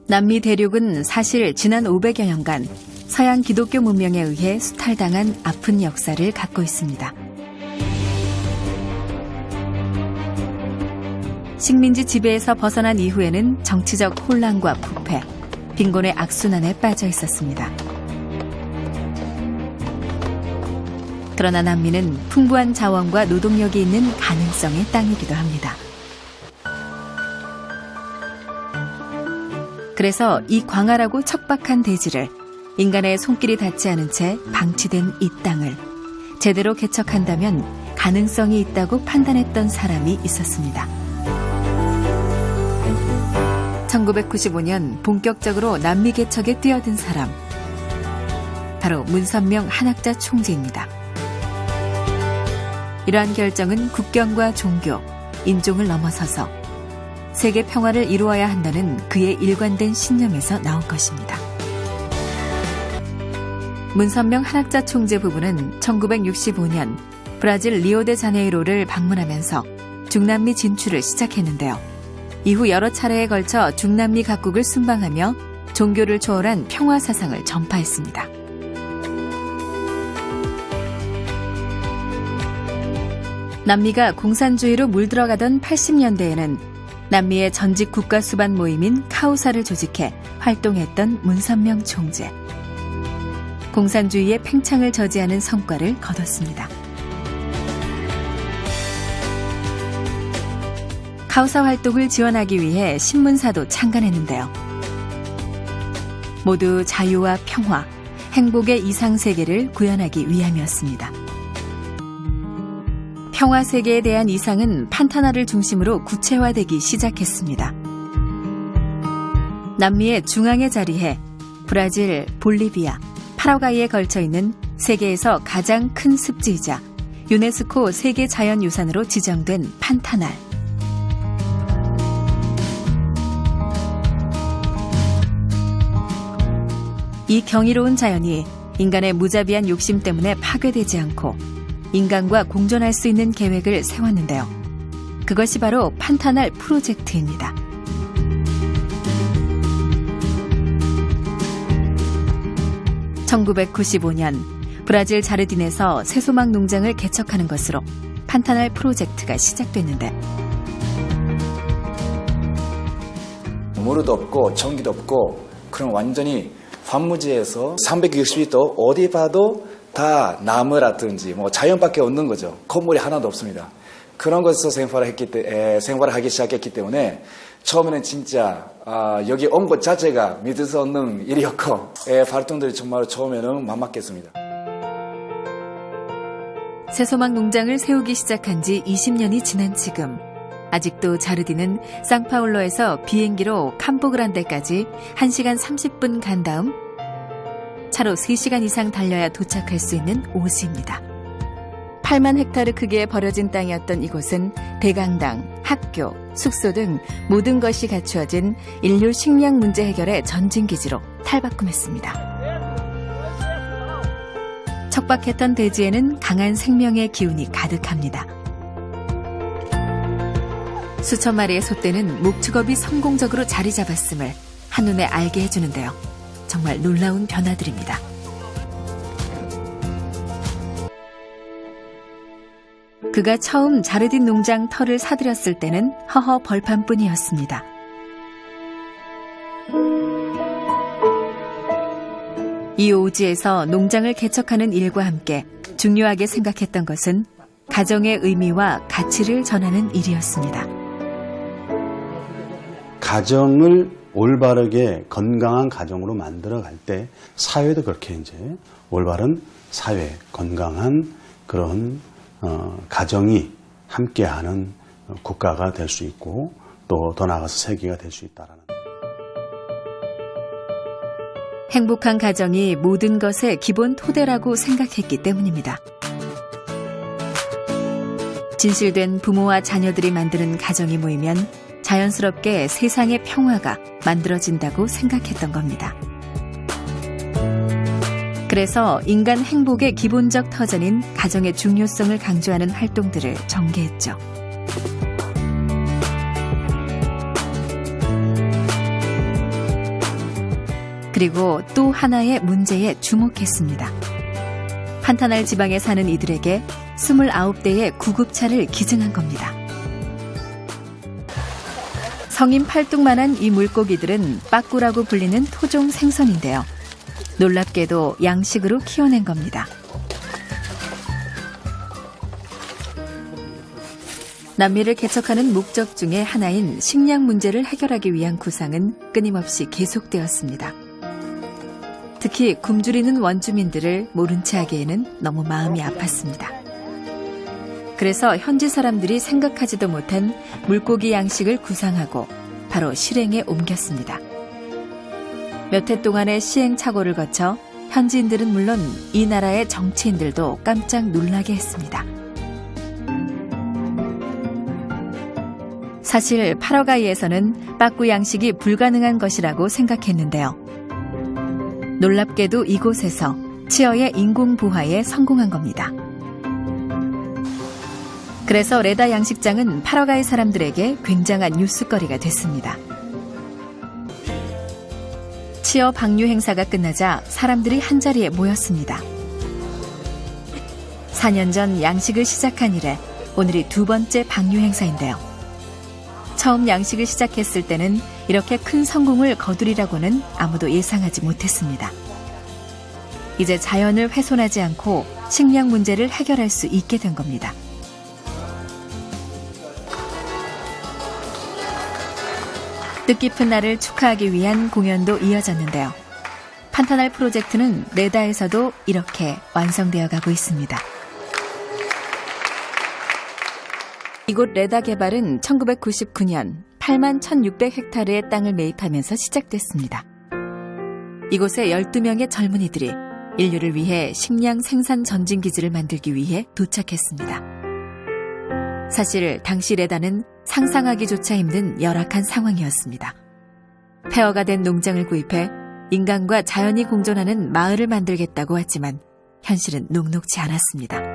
남미 대륙은 사실 지난 500여 년간 서양 기독교 문명에 의해 수탈당한 아픈 역사를 갖고 있습니다. 식민지 지배에서 벗어난 이후에는 정치적 혼란과 부패, 빈곤의 악순환에 빠져 있었습니다. 그러나 남미는 풍부한 자원과 노동력이 있는 가능성의 땅이기도 합니다. 그래서 이 광활하고 척박한 대지를 인간의 손길이 닿지 않은 채 방치된 이 땅을 제대로 개척한다면 가능성이 있다고 판단했던 사람이 있었습니다. 1995년 본격적으로 남미 개척에 뛰어든 사람, 바로 문선명 한학자 총재입니다. 이러한 결정은 국경과 종교, 인종을 넘어서서 세계 평화를 이루어야 한다는 그의 일관된 신념에서 나온 것입니다. 문선명 한학자 총재 부부는 1965년 브라질 리오데자네이로를 방문하면서 중남미 진출을 시작했는데요. 이후 여러 차례에 걸쳐 중남미 각국을 순방하며 종교를 초월한 평화 사상을 전파했습니다. 남미가 공산주의로 물들어가던 80년대에는 남미의 전직 국가 수반 모임인 카우사를 조직해 활동했던 문선명 총재. 공산주의의 팽창을 저지하는 성과를 거뒀습니다. 카우사 활동을 지원하기 위해 신문사도 창간했는데요. 모두 자유와 평화, 행복의 이상세계를 구현하기 위함이었습니다. 평화세계에 대한 이상은 판타나를 중심으로 구체화되기 시작했습니다. 남미의 중앙에 자리해 브라질, 볼리비아, 파라과이에 걸쳐 있는 세계에서 가장 큰 습지이자 유네스코 세계자연유산으로 지정된 판타날. 이 경이로운 자연이 인간의 무자비한 욕심 때문에 파괴되지 않고 인간과 공존할 수 있는 계획을 세웠는데요. 그것이 바로 판타날 프로젝트입니다. (1995년) 브라질 자르딘에서 새소막 농장을 개척하는 것으로 판타날 프로젝트가 시작됐는데, 물도 없고 전기도 없고 그런 완전히 황무지에서 360도 어디 봐도 다 나무라든지 뭐 자연밖에 없는 거죠. 건물이 하나도 없습니다. 그런 곳에서 생활을 하기 시작했기 때문에 처음에는 진짜 여기 온 것 자체가 믿을 수 없는 일이었고 활동들이 정말 처음에는 막막했습니다. 새소막 농장을 세우기 시작한 지 20년이 지난 지금 아직도 자르딘은 상파울로에서 비행기로 캄포그란데까지 1시간 30분 간 다음 차로 3시간 이상 달려야 도착할 수 있는 오지입니다. 8만 헥타르 크기에 버려진 땅이었던 이곳은 대강당, 학교, 숙소 등 모든 것이 갖추어진 인류 식량 문제 해결의 전진기지로 탈바꿈했습니다. 척박했던 대지에는 강한 생명의 기운이 가득합니다. 수천 마리의 소떼는 목축업이 성공적으로 자리 잡았음을 한눈에 알게 해주는데요. 정말 놀라운 변화들입니다. 그가 처음 자르딘 농장 터를 사들였을 때는 허허 벌판뿐이었습니다. 이 오지에서 농장을 개척하는 일과 함께 중요하게 생각했던 것은 가정의 의미와 가치를 전하는 일이었습니다. 가정을 올바르게 건강한 가정으로 만들어갈 때 사회도 그렇게 이제 올바른 사회, 건강한 그런 가정이 함께하는 국가가 될 수 있고 또 더 나아가서 세계가 될 수 있다라는. 행복한 가정이 모든 것의 기본 토대라고 생각했기 때문입니다. 진실된 부모와 자녀들이 만드는 가정이 모이면 자연스럽게 세상의 평화가 만들어진다고 생각했던 겁니다. 그래서 인간 행복의 기본적 터전인 가정의 중요성을 강조하는 활동들을 전개했죠. 그리고 또 하나의 문제에 주목했습니다. 판타날 지방에 사는 이들에게 29대의 구급차를 기증한 겁니다. 성인 팔뚝만한 이 물고기들은 빠꾸라고 불리는 토종 생선인데요. 놀랍게도 양식으로 키워낸 겁니다. 남미를 개척하는 목적 중에 하나인 식량 문제를 해결하기 위한 구상은 끊임없이 계속되었습니다. 특히 굶주리는 원주민들을 모른 채 하기에는 너무 마음이 아팠습니다. 그래서 현지 사람들이 생각하지도 못한 물고기 양식을 구상하고 바로 실행에 옮겼습니다. 몇 해 동안의 시행착오를 거쳐 현지인들은 물론 이 나라의 정치인들도 깜짝 놀라게 했습니다. 사실 파라과이에서는 빠꾸 양식이 불가능한 것이라고 생각했는데요. 놀랍게도 이곳에서 치어의 인공부화에 성공한 겁니다. 그래서 레다 양식장은 파라과이 사람들에게 굉장한 뉴스거리가 됐습니다. 치어 방류 행사가 끝나자 사람들이 한자리에 모였습니다. 4년 전 양식을 시작한 이래 오늘이 두 번째 방류 행사인데요. 처음 양식을 시작했을 때는 이렇게 큰 성공을 거두리라고는 아무도 예상하지 못했습니다. 이제 자연을 훼손하지 않고 식량 문제를 해결할 수 있게 된 겁니다. 뜻깊은 날을 축하하기 위한 공연도 이어졌는데요. 판타날 프로젝트는 레다에서도 이렇게 완성되어 가고 있습니다. 이곳 레다 개발은 1999년 8만 1,600헥타르의 땅을 매입하면서 시작됐습니다. 이곳에 12명의 젊은이들이 인류를 위해 식량 생산 전진기지를 만들기 위해 도착했습니다. 사실 당시 레다는 상상하기조차 힘든 열악한 상황이었습니다. 폐허가 된 농장을 구입해 인간과 자연이 공존하는 마을을 만들겠다고 했지만 현실은 녹록지 않았습니다.